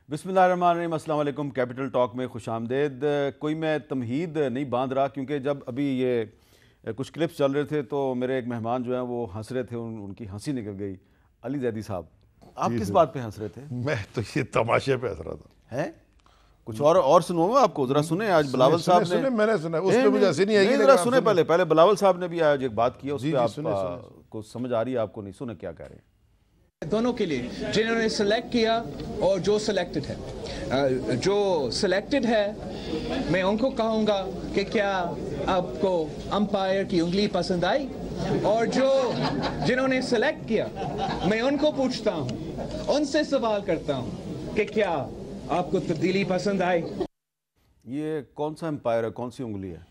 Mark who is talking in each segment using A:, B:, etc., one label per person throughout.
A: بسم اللہ الرحمن الرحیم، السلام علیکم۔ کیپٹل ٹاک میں خوش آمدید۔ کوئی میں تمہید نہیں باندھ رہا کیونکہ جب ابھی یہ کچھ کلپس چل رہے تھے تو میرے ایک مہمان جو ہیں وہ ہنس رہے تھے، ان کی ہنسی نکل گئی۔ علی زیدی صاحب، آپ کس بات پہ ہنس رہے تھے؟
B: میں تو یہ تماشے پہ ہنس رہا تھا۔
A: ہے کچھ اور سنوں گا آپ کو، ذرا سنیں۔ آج بلاول صاحب نے،
B: میں نے سنا، اس پہ مجھے ہنسی نہیں آئی گی،
A: ذرا سنیں پہلے بلاول صاحب نے بھی آج ایک بات کی ہے، اس پہ آپ کو سمجھ آ رہی ہے، آپ کو نہیں؟ سنیں کیا کہہ رہے ہیں۔
C: دونوں کے لیے جنہوں نے سلیکٹ کیا اور جو سلیکٹڈ ہے، جو سلیکٹڈ ہے میں ان کو کہوں گا کہ کیا آپ کو امپائر کی انگلی پسند آئی، اور جنہوں نے سلیکٹ کیا میں ان کو پوچھتا ہوں، ان سے سوال کرتا ہوں کہ کیا آپ کو تبدیلی پسند آئی۔
A: یہ کون سا امپائر ہے، کون سی انگلی ہے؟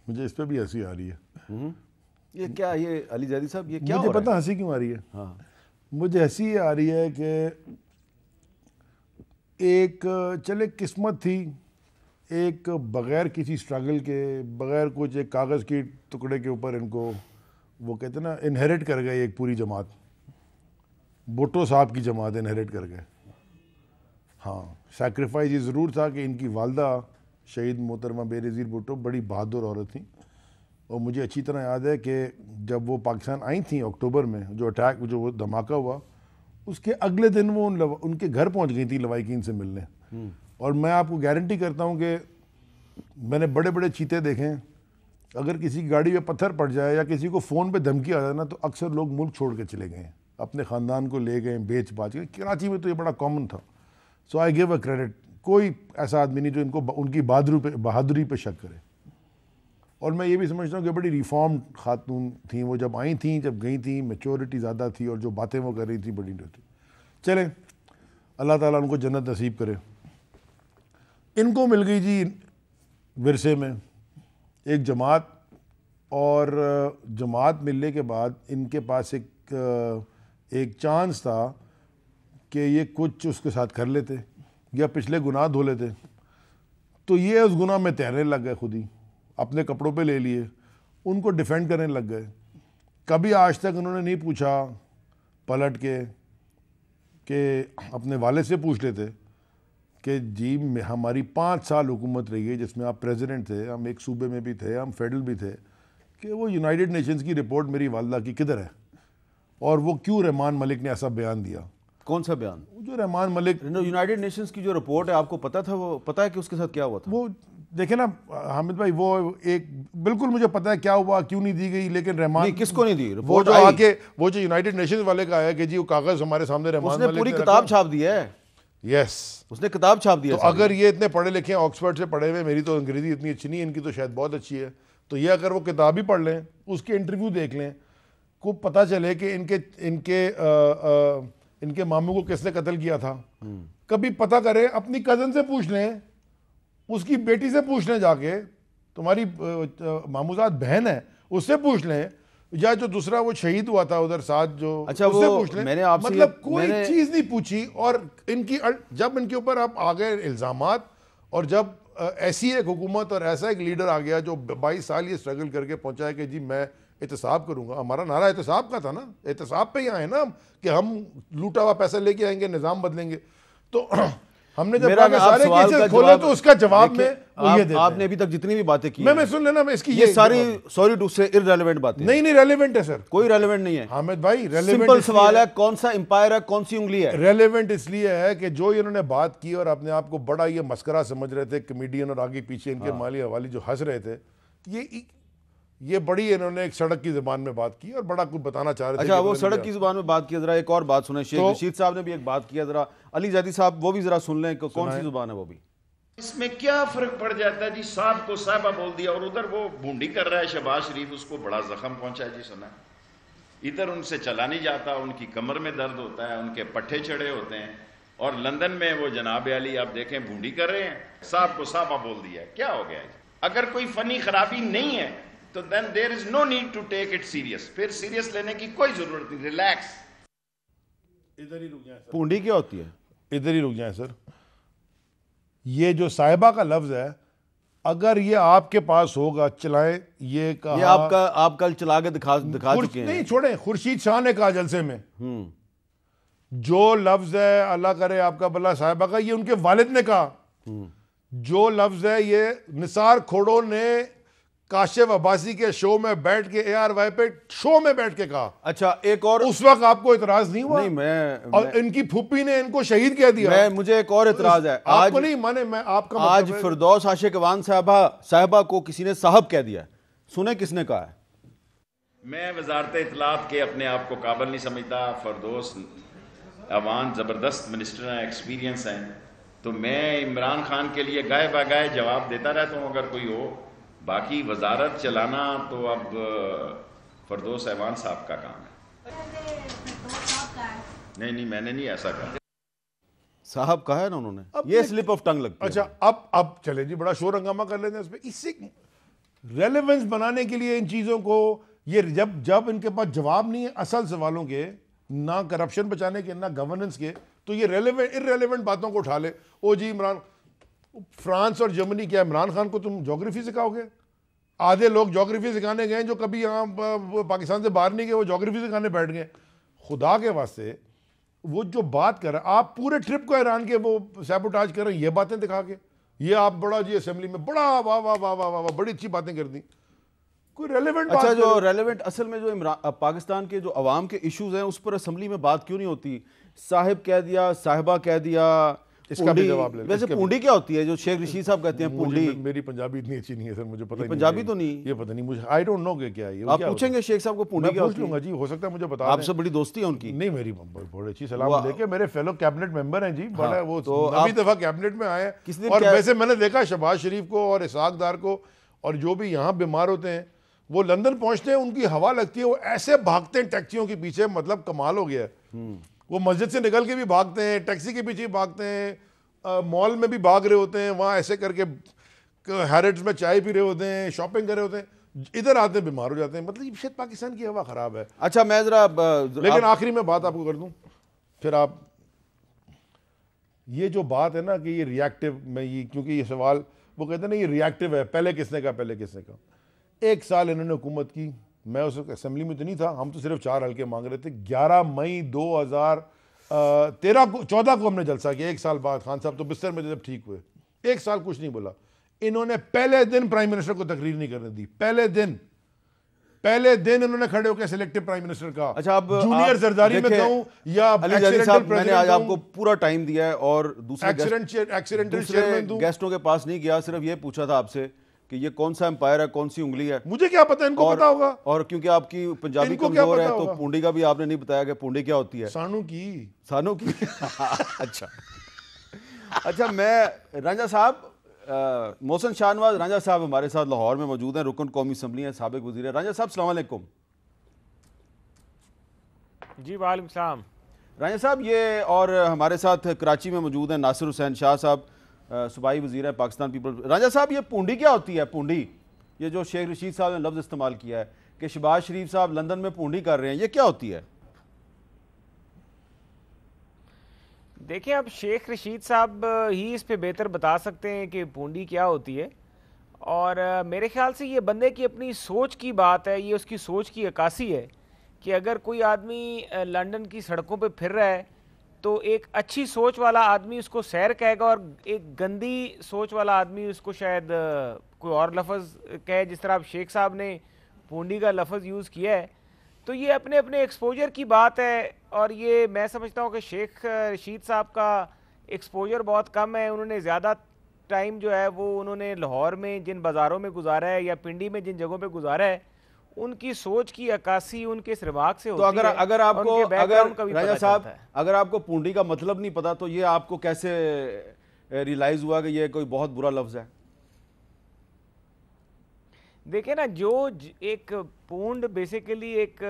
B: مجھے اس پہ بھی ہنسی آ رہی ہے۔
A: یہ کیا، یہ علی زیدی صاحب یہ کیا ہو
B: مجھے
A: رہا ہے؟
B: پتہ ہنسی کیوں آ رہی ہے؟
A: ہاں،
B: مجھے ہنسی یہ آ رہی ہے کہ ایک چلے قسمت تھی، ایک بغیر کسی سٹرگل کے، بغیر کچھ ایک کاغذ کی ٹکڑے کے اوپر ان کو وہ کہتے ہیں نا انہیریٹ کر گئے، ایک پوری جماعت، بھٹو صاحب کی جماعت انہیریٹ کر گئے۔ ہاں، سیکریفائز یہ ضرور تھا کہ ان کی والدہ شہید محترمہ بے نظیر بھٹو بڑی بہادر عورت تھیں، اور مجھے اچھی طرح یاد ہے کہ جب وہ پاکستان آئی تھیں اکتوبر میں، جو وہ دھماکہ ہوا، اس کے اگلے دن وہ ان کے گھر پہنچ گئی تھیں لوائقین سے ملنے۔ اور میں آپ کو گارنٹی کرتا ہوں کہ میں نے بڑے بڑے چیتے دیکھے ہیں، اگر کسی کی گاڑی پہ پتھر پڑ جائے یا کسی کو فون پہ دھمکی آ جائے نا، تو اکثر لوگ ملک چھوڑ کے چلے گئے ہیں، اپنے خاندان کو لے گئے، بیچ باچ گئے۔ کراچی میں تو یہ بڑا کامن تھا۔ سو آئی گیو اے کریڈٹ، کوئی ایسا آدمی نہیں جو ان کی بہادری پہ شک کرے۔ اور میں یہ بھی سمجھتا ہوں کہ بڑی ریفارمڈ خاتون تھیں وہ، جب آئی تھیں، جب گئی تھیں، میچورٹی زیادہ تھی، اور جو باتیں وہ کر رہی تھیں بڑی تھی۔ چلیں، اللہ تعالیٰ ان کو جنت نصیب کرے۔ ان کو مل گئی جی ورثے میں ایک جماعت، اور جماعت ملنے کے بعد ان کے پاس ایک چانس تھا کہ یہ کچھ اس کے ساتھ کر لیتے یا پچھلے گناہ دھو لیتے، تو یہ اس گناہ میں تیرنے لگ گئے، خود ہی اپنے کپڑوں پہ لے لیے، ان کو ڈیفینڈ کرنے لگ گئے۔ کبھی آج تک انہوں نے نہیں پوچھا پلٹ کے کہ اپنے والد سے پوچھ لیتے کہ جی ہماری 5 سال حکومت رہی ہے جس میں آپ پریزیڈنٹ تھے، ہم ایک صوبے میں بھی تھے، ہم فیڈرل بھی تھے، کہ وہ یونائٹڈ نیشنز کی رپورٹ میری والدہ کی کدھر ہے، اور وہ کیوں رحمان ملک نے ایسا بیان دیا؟
A: کون سا بیان؟
B: جو رحمان ملک
A: یونائٹڈ نیشنز کی جو رپورٹ ہے، آپ کو پتا تھا، وہ پتا ہے کہ اس کے ساتھ کیا ہوا تھا؟
B: وہ دیکھیں نا حامد بھائی، وہ ایک بالکل مجھے پتا ہے کیا ہوا، کیوں نہیں دی گئی، لیکن رحمان
A: کس کو نہیں دی
B: وہ جو آ کے وہ جو یونائٹڈ نیشنز والے کا ہے کہ جی وہ کاغذ ہمارے سامنے رحمان
A: ملک، اس نے پوری کتاب چھاپ دی ہے۔
B: یس،
A: اس نے کتاب چھاپ دی ہے۔
B: تو اگر یہ اتنے پڑھے لکھے ہیں، آکسفورڈ سے پڑھے ہوئے، میری تو انگریزی اتنی اچھی نہیں ہے، ان کی تو شاید بہت اچھی ہے، تو یہ اگر وہ کتاب ہی پڑھ لیں، اس کے انٹرویو دیکھ لیں، کو پتہ چلے کہ ان کے ماموں کو کس نے قتل کیا تھا، کبھی پتہ کریں، اپنی کزن سے پوچھ لیں، اس کی بیٹی سے پوچھ لیں، جا کے تمہاری ماموزاد بہن ہے اس سے پوچھ لیں، یا جو دوسرا وہ شہید ہوا تھا ادھر ساتھ جو، اس سے پوچھ لیں۔
A: میں نے آپ سے
B: مطلب کوئی چیز نہیں پوچھی، اور جب ان کے اوپر آپ آ گئے الزامات، اور جب ایسی ایک حکومت اور ایسا ایک لیڈر آ گیا جو 22 سال یہ اسٹرگل کر کے پہنچا ہے کہ جی میں احتساب کروں گا، ہمارا نعرہ احتساب کا تھا نا، احتساب پہ ہی آئے نا کہ ہم لوٹا ہوا پیسہ لے کے آئیں گے، نظام بدلیں گے، تو ہم نے جب سارے کیسز کھولے تو اس کا جواب میں وہ یہ دیتے ہیں۔
A: آپ نے ابھی تک جتنی بھی باتیں کی
B: میں سن لینا، میں اس کی
A: یہ ساری سوری ٹو سے irrelevant باتیں
B: نہیں ریلیونٹ ہے سر،
A: کوئی ریلیونٹ نہیں ہے
B: حامد بھائی۔
A: سمپل سوال ہے، کون سا امپائر ہے، کون سی انگلی ہے؟
B: ریلیونٹ اس لیے ہے کہ جو انہوں نے بات کی اور اپنے آپ کو بڑا یہ مسخرہ سمجھ رہے تھے، کمیڈین، اور آگے پیچھے ان کے مالی حوالی جو ہنس رہے تھے، یہ بڑی انہوں نے ایک سڑک کی زبان میں بات کی اور بڑا کچھ بتانا چاہ رہے تھے۔
A: اچھا، وہ سڑک کی زبان میں بات کی، ذرا ایک اور بات سنیں، شیخ رشید صاحب نے بھی ایک بات کیا، ذرا علی زیدی صاحب وہ بھی ذرا سن لیں کہ کون سی زبان ہے وہ بھی۔
D: اس میں کیا فرق پڑ جاتا ہے جی، صاحب کو صاحبہ بول دیا، اور ادھر وہ بھونڈی کر رہا ہے شہباز شریف، اس کو بڑا زخم پہنچا ہے جی، سنا ادھر ان سے چلا نہیں جاتا، ان کی کمر میں درد ہوتا ہے، ان کے پٹھے چڑھے ہوتے ہیں، اور لندن میں وہ جناب علی آپ دیکھیں بھونڈی کر رہے ہیں، صاحب کو صاحبہ بول دیا ہے، کیا ہو گیا ہے؟ اگر کوئی فنی خرابی نہیں ہے تو then there is no need to take it serious، پھر سیریس لینے کی کوئی ضرورت نہیں، ریلیکس۔
B: ادھر ہی رک جائیں سر،
A: پونڈی کیا ہوتی ہے؟
B: ادھر ہی رک جائیں سر۔ یہ جو صاحبہ کا لفظ ہے، اگر یہ آپ کے پاس ہوگا، چلائیں، یہ کہا،
A: یہ آپ کل چلا کے دکھا چکے ہیں۔
B: نہیں چھوڑیں، خورشید شاہ نے کہا جلسے میں جو لفظ ہے اللہ کرے آپ کا بھلا صاحبہ کا، یہ ان کے والد نے کہا. جو لفظ ہے یہ نثار کھوڑو نے کاشف عباسی کے شو میں بیٹھ کے ARY پہ شو میں بیٹھ کے کہا.
A: اچھا ایک اور
B: اس وقت آپ کو اعتراض نہیں ہوا؟
A: نہیں میں
B: اور ان کی پھوپھی نے ان کو شہید کہہ دیا.
A: مجھے ایک اور اعتراض ہے.
B: آپ کو نہیں مانے میں آپ کا
A: آج فردوس عاشق اعوان صاحبہ کو کسی نے صاحب کہہ دیا ہے. سنیں کس نے کہا ہے؟
D: میں وزارت اطلاعات کے اپنے آپ کو قابل نہیں سمجھتا. فردوس اعوان زبردست منسٹر ہیں، ایکسپیرینس ہیں، تو میں عمران خان کے لیے گائے بگائے جواب دیتا رہتا ہوں اگر کوئی ہو. باقی وزارت چلانا تو اب فردوس اعوان صاحب کا کام ہے. نہیں میں نے نہیں ایسا کہا.
A: صاحب کہا ہے نا انہوں نے، یہ سلپ آف ٹنگ لگتی ہے.
B: اچھا اب چلیں جی بڑا شور ہنگامہ کر لیتے ہیں اس پہ. اس سے ریلیونس بنانے کے لیے ان چیزوں کو یہ جب ان کے پاس جواب نہیں ہے اصل سوالوں کے، نہ کرپشن بچانے کے نہ گورننس کے، تو یہ ارریلیونٹ باتوں کو اٹھا لے. او جی عمران، فرانس اور جرمنی، کیا عمران خان کو تم جغرافی سکھاؤ گے؟ آدھے لوگ جغرافی سکھانے گئے جو کبھی یہاں پاکستان سے باہر نہیں گئے، وہ جغرافی سکھانے بیٹھ گئے. خدا کے واسطے وہ جو بات کر رہے ہیں، آپ پورے ٹرپ کو ایران کے وہ سیبوٹاج کر رہے ہیں یہ باتیں دکھا کے. یہ آپ بڑا جی اسمبلی میں بڑا واہ واہ واہ واہ واہ بڑی اچھی باتیں کر دیں. کوئی ریلیونٹ
A: اچھا جو ریلیونٹ اصل میں جو پاکستان کے جو عوام کے ایشوز ہیں اس پر اسمبلی میں بات کیوں نہیں ہوتی؟ صاحب کہہ دیا، صاحبہ کہہ دیا.
B: اس کا بھی جواب لے لیں.
A: ویسے پونڈی کیا ہوتی ہے جو شیخ رشید صاحب کہتے ہیں پونڈی؟
B: میری پنجابی اتنی اچھی نہیں ہے سر، مجھے پتہ نہیں.
A: پنجابی تو نہیں،
B: یہ پتہ نہیں مجھے، آئی ڈونٹ نو کہ کیا ہے.
A: آپ پوچھیں گے شیخ صاحب کو پونڈی کیا ہوتی ہے؟
B: پوچھ لوں گا جی، ہو سکتا ہے مجھے بتا.
A: آپ سے بڑی دوستی ہے ان کی؟
B: نہیں میری بڑی اچھی سلام لے کے، میرے فیلو کیبنٹ ممبر ہیں جی، بڑا وہ نویں دفعہ کیبنٹ میں آئے ہیں. اور ویسے میں نے دیکھا شہباز شریف کو اور اسحاق ڈار کو، اور جو بھی یہاں بیمار ہوتے ہیں وہ لندن پہنچتے ہیں، ان کی ہوا لگتی ہے، وہ ایسے بھاگتے ہیں ٹیکسیوں کے پیچھے، مطلب کمال ہو گیا ہے. وہ مسجد سے نکل کے بھی بھاگتے ہیں، ٹیکسی کے پیچھے بھاگتے ہیں، مال میں بھی بھاگ رہے ہوتے ہیں، وہاں ایسے کر کے ہیرٹس میں چائے پی رہے ہوتے ہیں، شاپنگ کر رہے ہوتے ہیں، ادھر آتے ہیں بیمار ہو جاتے ہیں. مطلب شاید پاکستان کی ہوا خراب ہے.
A: اچھا میں ذرا
B: لیکن آخری میں بات آپ کو کر دوں، پھر آپ یہ جو بات ہے نا کہ یہ ریاکٹیو میں، یہ کیونکہ یہ سوال وہ کہتے ہیں نا یہ ریاکٹیو ہے، پہلے کس نے کہا. 1 سال انہوں نے حکومت کی، میں اس وقت اسمبلی میں تو نہیں تھا، ہم تو صرف 4 حلقے مانگ رہے تھے. 11 مئی 2014 کو ہم نے جلسہ کیا. 1 سال بعد خان صاحب تو بستر میں جب ٹھیک ہوئے، 1 سال کچھ نہیں بولا. انہوں نے پہلے دن پرائم منسٹر کو تقریر نہیں کرنے دی. پہلے دن انہوں نے کھڑے ہو کے سلیکٹڈ پرائم منسٹر کا.
A: اچھا اب
B: جونیئر زرداری میں کہوں یا
A: علی زیدی صاحب، میں نے آج آپ کو پورا ٹائم دیا ہے اور دوسرے گیسٹوں کے پاس نہیں گیا، صرف یہ پوچھا تھا آپ سے کہ یہ کون سا امپائر ہے، کون سی انگلی ہے.
B: مجھے کیا پتا، ان کو پتا ہوگا. اور
A: کیونکہ آپ کی پنجابی کمزور ہے تو پونڈی کا بھی آپ نے نہیں بتایا کہ پونڈی کیا ہوتی ہے. سانو کی اچھا میں رانجھا صاحب، محسن شاہ نواز رانجھا صاحب ہمارے ساتھ لاہور میں موجود ہیں، رکن قومی اسمبلی ہیں، سابق وزیر ہیں. رانجھا صاحب السلام علیکم.
E: جی وعلیکم السلام.
A: رانجھا صاحب یہ اور ہمارے ساتھ کراچی میں موجود ہیں ناصر حسین شاہ صاحب، صوبائی وزیر ہے پاکستان پیپل. رانجھا صاحب یہ پونڈی کیا ہوتی ہے؟ پونڈی، یہ جو شیخ رشید صاحب نے لفظ استعمال کیا ہے کہ شہباز شریف صاحب لندن میں پونڈی کر رہے ہیں، یہ کیا ہوتی ہے؟
E: دیکھیں اب شیخ رشید صاحب ہی اس پہ بہتر بتا سکتے ہیں کہ پونڈی کیا ہوتی ہے. اور میرے خیال سے یہ بندے کی اپنی سوچ کی بات ہے، یہ اس کی سوچ کی عکاسی ہے کہ اگر کوئی آدمی لندن کی سڑکوں پہ پھر رہا ہے تو ایک اچھی سوچ والا آدمی اس کو سیر کہے گا، اور ایک گندی سوچ والا آدمی اس کو شاید کوئی اور لفظ کہے، جس طرح اب شیخ صاحب نے پونڈی کا لفظ یوز کیا ہے. تو یہ اپنے اپنے ایکسپوجر کی بات ہے، اور یہ میں سمجھتا ہوں کہ شیخ رشید صاحب کا ایکسپوجر بہت کم ہے. انہوں نے زیادہ ٹائم جو ہے وہ انہوں نے لاہور میں جن بازاروں میں گزارا ہے یا پنڈی میں جن جگہوں پہ گزارا ہے، ان کی سوچ کی عکاسی ان کے سرواق سے ہوتی ہے.
A: تو اگر آپ کو رانجھا صاحب اگر آپ کو پونڈی کا مطلب نہیں پتا تو یہ آپ کو کیسے ریلائز ہوا کہ یہ کوئی بہت برا لفظ ہے؟
E: دیکھیں نا، جو ایک پونڈ بیسیکلی ایک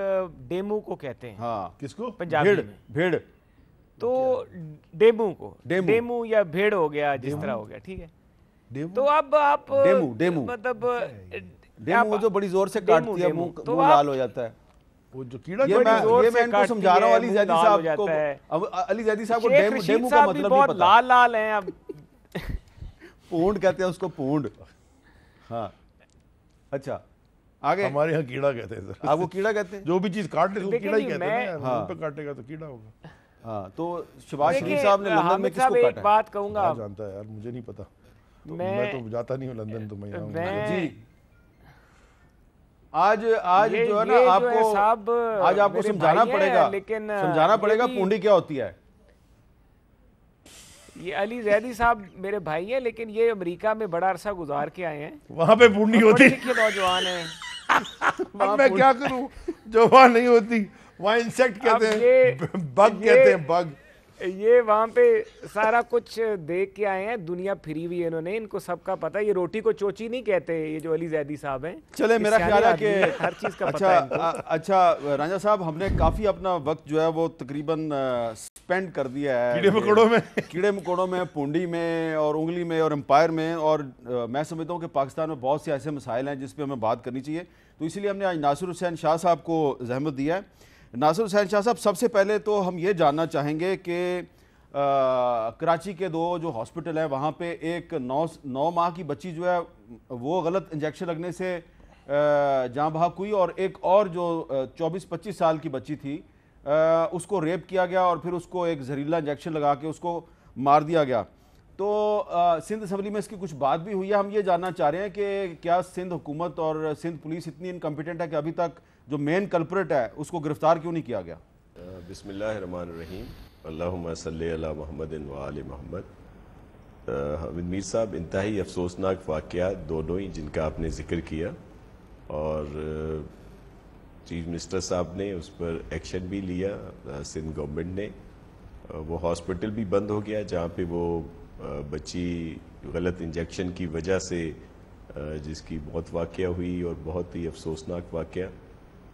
E: ڈیمو کو کہتے ہیں.
A: ہاں،
B: کس کو؟
E: پنجابی میں
A: بھیڑ.
E: تو ڈیمو کو ڈیمو یا بھیڑ ہو گیا، جس طرح ہو گیا، ٹھیک ہے. تو اب آپ
A: ڈیمو
E: مطلب
A: ڈیمو جو بڑی زور سے کاٹتی ہے، منہ لال ہو جاتا ہے.
B: وہ جو کیڑا
A: یہ میں ان کو سمجھا رہا ہوں علی زیدی صاحب کو. علی زیدی صاحب کو ڈیمو کا مطلب نہیں پتا.
E: لال لال ہیں اب.
A: پونڈ کہتے ہیں اس کو، پونڈ. ہاں اچھا آگے.
B: ہمارے یہاں کیڑا کہتے ہیں سر.
A: آپ کو کیڑا کہتے ہیں؟
B: جو بھی چیز کاٹ لے تو کیڑا ہی کہتے ہیں، منہ پہ کاٹے گا تو کیڑا ہوگا.
A: ہاں تو شہباز شریف صاحب نے لندن میں کس کو
E: ایک
A: کاٹا ہے؟
E: بات کہوں گا
B: جانتا ہے یار، مجھے نہیں پتا، میں تو جاتا نہیں ہوں لندن، تو میں
A: جی آج جو ہے نا آپ کو آج آپ کو سمجھانا پڑے گا پونڈی کیا ہوتی ہے.
E: یہ علی زیدی صاحب میرے بھائی ہیں، لیکن یہ امریکہ میں بڑا عرصہ گزار کے آئے ہیں،
B: وہاں پہ پونڈی ہوتی ہے.
E: لکھے نوجوان ہیں.
B: اب میں کیا کروں جو وہاں نہیں ہوتی، وہاں انسیکٹ کہتے ہیں، بگ کہتے ہیں، بگ.
E: یہ وہاں پہ سارا کچھ دیکھ کے آئے ہیں، دنیا پھری ہوئی ہے انہوں نے، ان کو سب کا پتہ ہے. یہ روٹی کو چوچی نہیں کہتے یہ جو علی زیدی صاحب ہیں.
A: چلے میرا خیال ہے کہ
E: ہر چیز کا پتہ ہے.
A: اچھا رانجھا صاحب، ہم نے کافی اپنا وقت جو ہے وہ تقریباً سپینڈ کر دیا ہے کیڑے مکوڑوں میں، پونڈی میں اور انگلی میں اور امپائر میں، اور میں سمجھتا ہوں کہ پاکستان میں بہت سے ایسے مسائل ہیں جس پہ ہمیں بات کرنی چاہیے. تو اسی لیے ہم نے آج ناصر حسین شاہ صاحب کو زحمت دیا ہے. ناصر حسین شاہ صاحب، سب سے پہلے تو ہم یہ جاننا چاہیں گے کہ کراچی کے 2 جو ہاسپٹل ہیں وہاں پہ ایک 9 ماہ کی بچی جو ہے وہ غلط انجیکشن لگنے سے جاں بحق ہوئی، اور ایک اور جو 24-25 سال کی بچی تھی اس کو ریپ کیا گیا اور پھر اس کو ایک زہریلا انجیکشن لگا کے اس کو مار دیا گیا. تو سندھ اسمبلی میں اس کی کچھ بات بھی ہوئی ہے. ہم یہ جاننا چاہ رہے ہیں کہ کیا سندھ حکومت اور سندھ پولیس اتنی انکمپیٹنٹ ہے کہ ابھی تک جو مین کلپریٹ ہے اس کو گرفتار کیوں نہیں کیا گیا؟
F: بسم اللہ الرحمن الرحیم، اللہم صلی علی محمد و آل محمد. حامد میر صاحب، انتہائی افسوسناک واقعات دونوں ہی جن کا آپ نے ذکر کیا، اور چیف منسٹر صاحب نے اس پر ایکشن بھی لیا، سندھ گورنمنٹ نے. وہ ہاسپٹل بھی بند ہو گیا جہاں پہ وہ بچی غلط انجیکشن کی وجہ سے جس کی موت واقعہ ہوئی، اور بہت ہی افسوسناک واقعہ.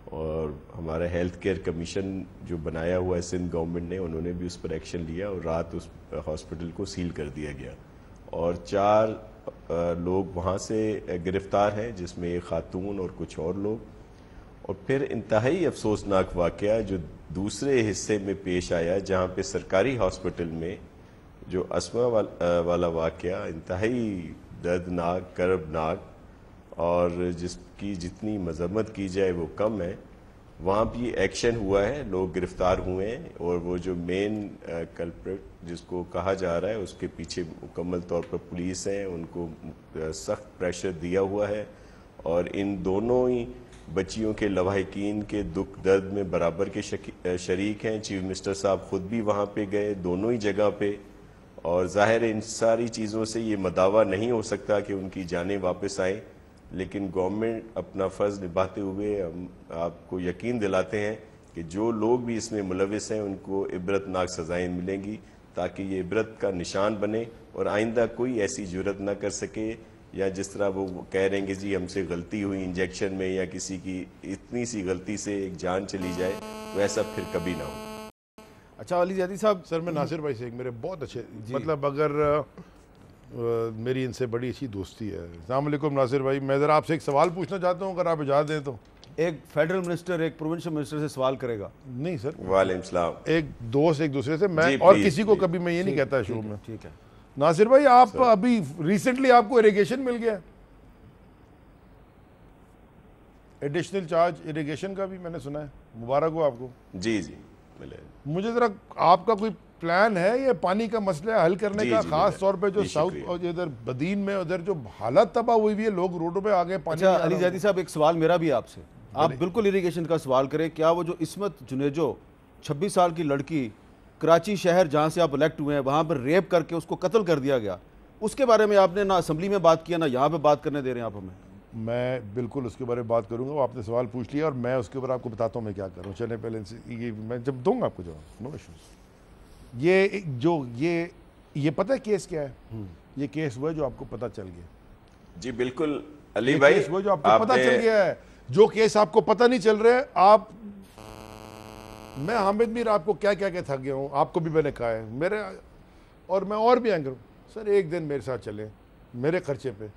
F: اور ہمارا ہیلتھ کیئر کمیشن جو بنایا ہوا ہے سندھ گورنمنٹ نے، انہوں نے بھی اس پر ایکشن لیا اور رات اس ہاسپٹل کو سیل کر دیا گیا. اور 4 لوگ وہاں سے گرفتار ہیں، جس میں ایک خاتون اور کچھ اور لوگ. اور پھر انتہائی افسوسناک واقعہ جو دوسرے حصے میں پیش آیا، جہاں پہ سرکاری ہاسپٹل میں جو اسما والا واقعہ انتہائی دردناک، کربناک، اور جس کی جتنی مذمت کی جائے وہ کم ہے. وہاں بھی ایکشن ہوا ہے، لوگ گرفتار ہوئے ہیں، اور وہ جو مین کلپریٹ جس کو کہا جا رہا ہے اس کے پیچھے مکمل طور پر پولیس ہیں، ان کو سخت پریشر دیا ہوا ہے. اور ان دونوں ہی بچیوں کے لواحقین کے دکھ درد میں برابر کے شریک ہیں. چیف منسٹر صاحب خود بھی وہاں پہ گئے دونوں ہی جگہ پہ، اور ظاہر ان ساری چیزوں سے یہ مداوا نہیں ہو سکتا کہ ان کی جانیں واپس آئیں، لیکن گورنمنٹ اپنا فرض نبھاتے ہوئے ہم آپ کو یقین دلاتے ہیں کہ جو لوگ بھی اس میں ملوث ہیں ان کو عبرتناک سزائیں ملیں گی، تاکہ یہ عبرت کا نشان بنے اور آئندہ کوئی ایسی جرت نہ کر سکے، یا جس طرح وہ کہہ رہے ہیں کہ جی ہم سے غلطی ہوئی انجیکشن میں، یا کسی کی اتنی سی غلطی سے ایک جان چلی جائے، تو ایسا پھر کبھی نہ ہو.
A: اچھا علی زیدی صاحب،
B: سر میں ناصر بھائی سے ایک میرے بہت اچھے مطلب اگر میری ان سے بڑی اچھی دوستی ہے. السلام علیکم ناصر بھائی، میں ذرا آپ سے ایک سوال پوچھنا چاہتا ہوں اگر آپ اجازت دیں تو.
A: ایک فیڈرل منسٹر ایک پروونشل منسٹر سے سوال کرے گا؟
B: نہیں سر،
F: وعلیکم السلام.
B: ایک دوست ایک دوسرے سے، میں
F: جی
B: اور
F: پلیز،
B: کسی کو کبھی میں یہ نہیں کہتا شو میں.
A: ٹھیک ہے
B: ناصر بھائی، آپ ابھی ریسنٹلی آپ کو اریگیشن مل گیا، ایڈیشنل چارج اریگیشن کا بھی میں نے سنا ہے، مبارک ہو آپ کو.
F: جی جی ملے.
B: مجھے ذرا آپ کا کوئی پلان ہے یہ پانی کا مسئلہ حل کرنے کا، خاص طور پہ جو ساؤتھ اور ادھر بدین میں ادھر جو حالت تباہ ہوئی ہوئی ہے، لوگ روڈوں پہ آ گئے پانی.
A: اچھا علی زیدی صاحب، ایک سوال میرا بھی آپ سے، آپ بالکل اریگیشن کا سوال کریں. کیا وہ جو عصمت جنیجو 26 سال کی لڑکی کراچی شہر جہاں سے آپ الیکٹ ہوئے ہیں وہاں پر ریپ کر کے اس کو قتل کر دیا گیا، اس کے بارے میں آپ نے نہ اسمبلی میں بات کیا نہ یہاں پہ بات کرنے دے رہے ہیں آپ ہمیں؟ میں
B: بالکل اس کے بارے میں بات کروں گا، وہ آپ نے سوال پوچھ لیا اور میں اس کے اوپر آپ کو بتاتا ہوں میں کیا کروں. چلیں پہلے یہ میں جب دوں گا آپ کو جواب، نو ایشوز. یہ پتہ ہے کیس کیا ہے؟ یہ کیس ہوا ہے جو آپ کو پتہ چل گیا.
F: جی بالکل علی بھائی،
B: کیس ہوا جو آپ کو پتہ چل گیا ہے. جو کیس آپ کو پتہ نہیں چل رہا ہے، آپ میں حامد میر آپ کو کیا کیا کہ تھک گیا ہوں، آپ کو بھی میں نے کہا ہے میرے، اور میں اور بھی اینکر ہوں سر، ایک دن میرے ساتھ چلیں میرے خرچے پہ.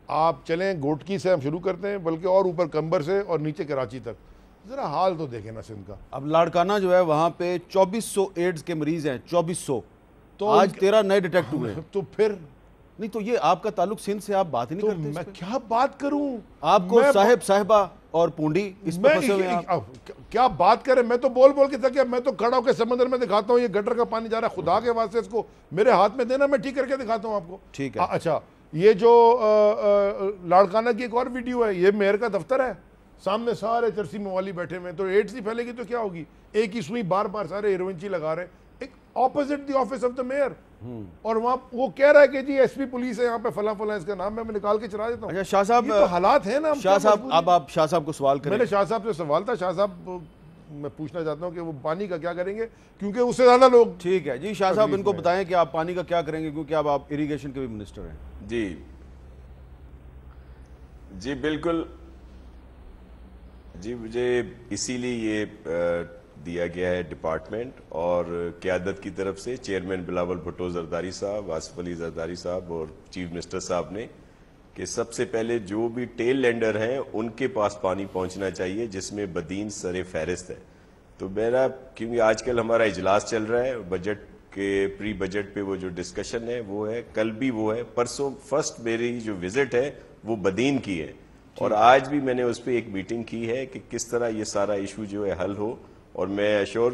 B: آپ چلیں گوٹکی سے ہم شروع کرتے ہیں، بلکہ اور اوپر کمبر سے اور نیچے کراچی تک. ذرا حال تو دیکھیں نا سندھ کا.
A: اب لاڑکانہ جو ہے وہاں پہ 2400 ایڈز کے مریض ہیں، 2400. تو آج 13 نئے ڈیٹیکٹ ہوئے ہیں.
B: تو پھر نہیں
A: تو یہ آپ کا تعلق سندھ سے، آپ بات ہی نہیں کرتے.
B: میں کیا بات کروں؟
A: آپ کو صاحب صاحبہ اور پونڈی اس پہ پھنسے ہوئے ہیں آپ؟
B: کیا بات کریں, میں تو بول کے تھا, میں تو کھڑا ہو کے سمندر میں دکھاتا ہوں یہ گٹر کا پانی جا رہا ہے, خدا کے واسطے اس کو میرے ہاتھ میں دینا, میں ٹھیک کر کے دکھاتا ہوں آپ کو.
A: ٹھیک ہے.
B: اچھا, یہ جو لاڑکانہ کی ایک اور ویڈیو ہے, یہ میئر کا دفتر ہے, سامنے سارے چرسی موالی بیٹھے ہوئے ہیں, تو ایڈز ہی پھیلے گی تو کیا ہوگی, ایک ہی سوئی بار بار سارے ہیروئنچی لگا رہے ہیں, ایک opposite the office of the mayor, اور وہاں وہ کہہ رہا ہے کہ جی ایس پی پولیس ہے یہاں پہ, فلاں فلاں اس کا نام میں نکال کے چلا دیتا ہوں.
A: اچھا شاہ صاحب,
B: یہ تو حالات ہیں نا.
A: شاہ صاحب اب آپ شاہ صاحب کو سوال کریں.
B: میں نے شاہ صاحب سے سوال تھا, شاہ صاحب میں پوچھنا چاہتا ہوں کہ وہ پانی کا کیا کریں گے, کیونکہ اس سے زیادہ لوگ.
A: ٹھیک ہے جی, شاہ صاحب ان کو بتائیں کہ آپ پانی کا کیا کریں گے, کیونکہ اب آپ اریگیشن کے بھی منسٹر ہیں.
F: جی بالکل جی, مجھے اسی لیے یہ دیا گیا ہے ڈپارٹمنٹ, اور قیادت کی طرف سے چیئرمین بلاول بھٹو زرداری صاحب, آصف علی زرداری صاحب اور چیف منسٹر صاحب نے, کہ سب سے پہلے جو بھی ٹیل لینڈر ہیں ان کے پاس پانی پہنچنا چاہیے, جس میں بدین سر فہرست ہے. تو میرا, کیونکہ آج کل ہمارا اجلاس چل رہا ہے بجٹ کے, پری بجٹ پہ وہ جو ڈسکشن ہے وہ ہے, کل بھی وہ ہے, پرسوں فرسٹ میری جو وزٹ ہے وہ بدین کی ہے, اور آج بھی میں نے اس پہ ایک میٹنگ کی ہے کہ کس طرح یہ سارا ایشو جو ہے حل ہو. اور میں ایشور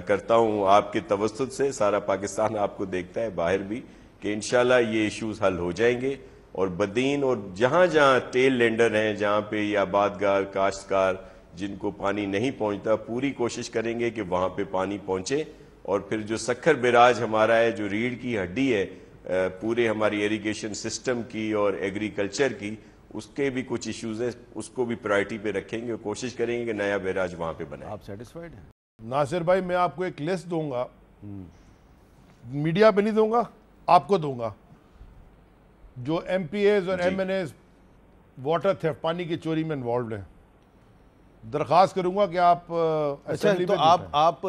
F: کرتا ہوں آپ کے توسط سے, سارا پاکستان آپ کو دیکھتا ہے باہر بھی, کہ انشاءاللہ یہ ایشوز حل ہو جائیں گے. اور بدین اور جہاں جہاں ٹیل لینڈر ہیں, جہاں پہ یہ آبادگار کاشتکار جن کو پانی نہیں پہنچتا, پوری کوشش کریں گے کہ وہاں پہ پانی پہنچے. اور پھر جو سکھر بیراج ہمارا ہے, جو ریڑھ کی ہڈی ہے پورے ہماری ایریگیشن سسٹم کی اور ایگریکلچر کی, اس کے بھی کچھ ایشوز ہیں, اس کو بھی پرائرٹی پہ رکھیں گے اور کوشش کریں گے کہ نیا بیراج وہاں پہ بنائے.
A: آپ سیٹسفائیڈ ہیں؟
B: ناصر بھائی, میں آپ کو ایک لسٹ دوں گا, میڈیا پہ نہیں دوں گا, آپ کو دوں گا, جو ایم پی ایز اور MNAs water theft, پانی کی چوری میں انوالوڈ ہیں. درخواست کروں گا کہ آپ اسمبلی
A: تو آپ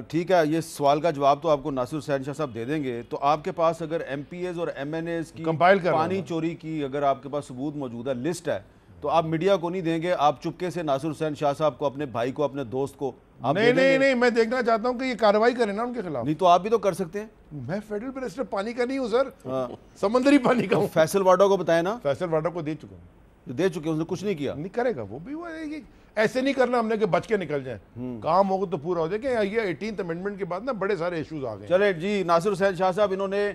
A: ٹھیک ہے, یہ سوال کا جواب تو آپ کو ناصر حسین شاہ صاحب دے دیں گے. تو آپ کے پاس اگر ایم پی ایز اور ایم این ایز کی پانی چوری کی اگر آپ کے پاس ثبوت موجود ہے, لسٹ ہے, تو آپ میڈیا کو نہیں دیں گے, آپ چپکے سے ناصر حسین شاہ صاحب کو, اپنے بھائی کو, اپنے دوست کو آپ دے دیں گے؟
B: نہیں, میں دیکھنا چاہتا ہوں کہ یہ کارروائی کریں نا ان کے خلاف.
A: نہیں تو آپ بھی تو کر سکتے ہیں.
B: میں فیڈرل منسٹر پانی کا نہیں ہوں سر, سمندری پانی کا ہوں.
A: فیصل واڈا کو بتائیں نا.
B: فیصل واڈا کو دے چکا ہوں.
A: دے چکے, اس نے کچھ نہیں کیا.
B: نہیں کرے گا وہ بھی, وہ ایسے نہیں کرنا ہم نے کہ بچ کے نکل جائیں, کام ہوگا تو پورا ہو جائے. کہ یہ 18th امینڈمنٹ کے بعد نا بڑے سارے ایشوز آ گئے.
A: چلے جی, ناصر حسین شاہ صاحب انہوں نے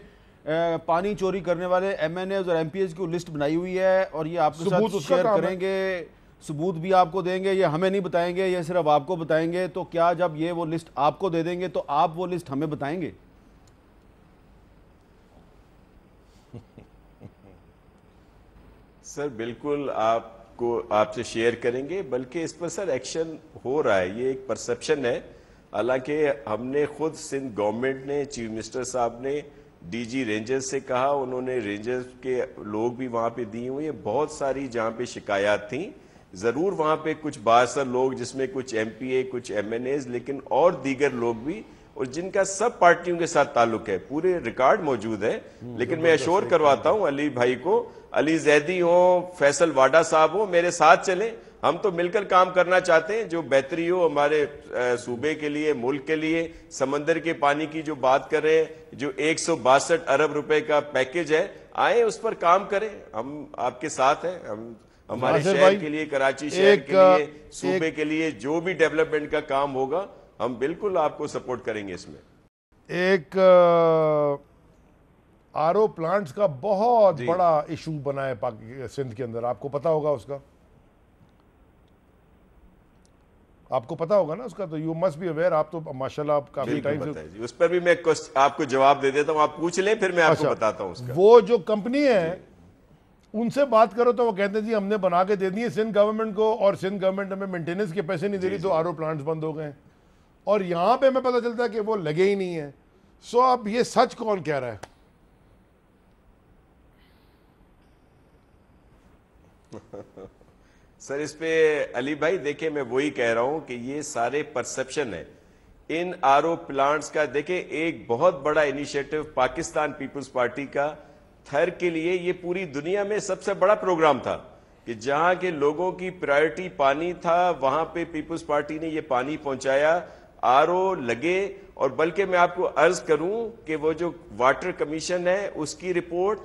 A: پانی چوری کرنے والے ایم این ایز اور ایم پی ایز کی لسٹ بنائی ہوئی ہے, اور یہ آپ کے ساتھ شیئر کریں گے, ثبوت بھی آپ کو دیں گے, یہ ہمیں نہیں بتائیں گے, یہ صرف آپ کو بتائیں گے. تو کیا جب یہ وہ لسٹ آپ کو دے دیں گے تو آپ وہ لسٹ ہمیں بتائیں گے؟
F: سر بالکل آپ سے شیئر کریں گے, بلکہ اس پر سر ایکشن ہو رہا ہے. یہ ایک پرسپشن ہے, حالانکہ ہم نے خود سندھ گورنمنٹ نے, چیف منسٹر صاحب نے ڈی جی رینجرز سے کہا, انہوں نے رینجرز کے لوگ بھی وہاں پہ دیے ہوئے ہیں. بہت ساری جہاں پہ شکایات تھیں, ضرور وہاں پہ کچھ بااثر لوگ, جس میں کچھ ایم پی اے, کچھ ایم این ایز, لیکن اور دیگر لوگ بھی, اور جن کا سب پارٹیوں کے ساتھ تعلق ہے, پورے ریکارڈ موجود ہے. لیکن میں ایشور کرواتا ہوں علی بھائی کو, علی زیدی ہوں, فیصل واڈا صاحب ہوں, میرے ساتھ چلیں, ہم تو مل کر کام کرنا چاہتے ہیں, جو بہتری ہو ہمارے صوبے کے لیے, ملک کے لیے. سمندر کے پانی کی جو بات کر رہے ہیں, جو 162 ارب روپے کا پیکیج ہے, آئیں اس پر کام کریں, ہم آپ کے ساتھ ہیں. ہم ہمارے شہر کے لیے, کراچی شہر کے لیے, صوبے کے لیے جو بھی ڈیولپمنٹ کا کام ہوگا, ہم بالکل آپ کو سپورٹ کریں گے. اس میں
B: ایک آر او پلانٹس کا بہت بڑا ایشو بنا ہے سندھ کے اندر, آپ کو پتا ہوگا اس کا, آپ کو پتا ہوگا نا اس کا, تو یو مسٹ بی اویئر. آپ تو ماشاءاللہ آپ کافی ٹائم سے,
F: اس پر بھی میں آپ کو جواب دے دیتا ہوں, آپ پوچھ لیں پھر میں آپ کو بتاتا ہوں اس کا.
B: وہ جو کمپنی ہے ان سے بات کرو تو وہ کہتے ہیں جی ہم نے بنا کے دے دیے سندھ گورنمنٹ کو, اور سندھ گورنمنٹ ہمیں مینٹیننس کے پیسے نہیں دے رہی, تو آر او پلانٹس بند ہو گئے. اور یہاں پہ ہمیں پتہ چلتا ہے کہ وہ لگے ہی نہیں ہیں. سو اب یہ سچ کون کہہ رہا ہے؟
F: سر اس پہ علی بھائی دیکھیں, میں وہی کہہ رہا ہوں کہ یہ سارے پرسپشن ہے ان آر او پلانٹس کا. دیکھیں ایک بہت بڑا انیشیٹو پاکستان پیپلز پارٹی کا تھر کے لیے, یہ پوری دنیا میں سب سے بڑا پروگرام تھا, کہ جہاں کے لوگوں کی پرائرٹی پانی تھا, وہاں پہ پیپلز پارٹی نے یہ پانی پہنچایا, آر او لگے. اور بلکہ میں آپ کو عرض کروں کہ وہ جو واٹر کمیشن ہے اس کی رپورٹ